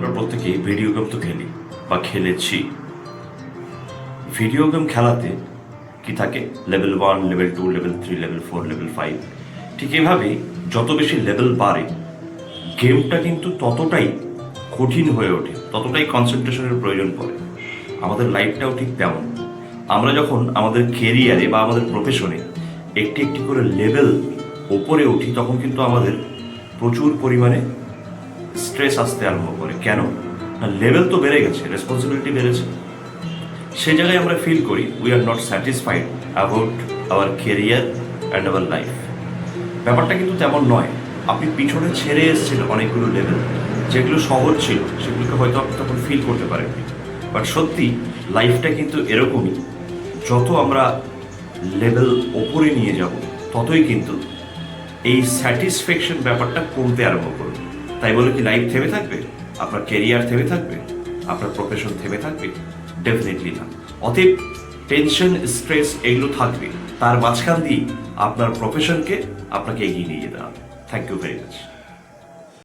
আমরা প্রত্যেকেই video game তো খেলি বা খেলেছি। ভিডিও গেম খেলাতে কি থাকে, level 1, level 2, level 3, level 4, level 5। ঠিক এভাবেই যত বেশি লেভেল বাড়ে গেমটা কিন্তু ততটাই কঠিন হয়ে ওঠে, ততটাই কনসেন্ট্রেশনের প্রয়োজন পড়ে। আমাদের লাইফটাও ঠিক তেমন। আমরা যখন আমাদের কেরিয়ারে বা আমাদের প্রফেশনে একটি একটি করে লেভেল ওপরে উঠি তখন কিন্তু আমাদের প্রচুর পরিমাণে স্ট্রেস আসতে আরম্ভ করে। কেন না, লেভেল তো বেড়ে গেছে, রেসপন্সিবিলিটি বেড়েছে। সে জায়গায় আমরা ফিল করি we are not satisfied about our career and our life. ব্যাপারটা কিন্তু তেমন নয়। আপনি পিছনে ছেড়ে এসেছিলেন অনেকগুলো লেভেল, যেগুলো সহজ ছিল সেগুলোকে হয়তো আপনি তখন ফিল করতে পারেননি। বাট সত্যি লাইফটা কিন্তু এরকমই, যত আমরা লেভেল ওপরে নিয়ে যাব ততই কিন্তু এই স্যাটিসফ্যাকশন ব্যাপারটা কমতে আরম্ভ করবে। তাই বলে কি লাইফ থেমে থাকবে? আপনার কেরিয়ার থেমে থাকবে? আপনার প্রফেশন থেমে থাকবে? ডেফিনেটলি না। অতএব টেনশন, স্ট্রেস এগুলো থাকবে, তার মাঝখান দিয়ে আপনার প্রফেশনকে আপনাকে এগিয়ে নিয়ে যেতে হবে। Thank you very much.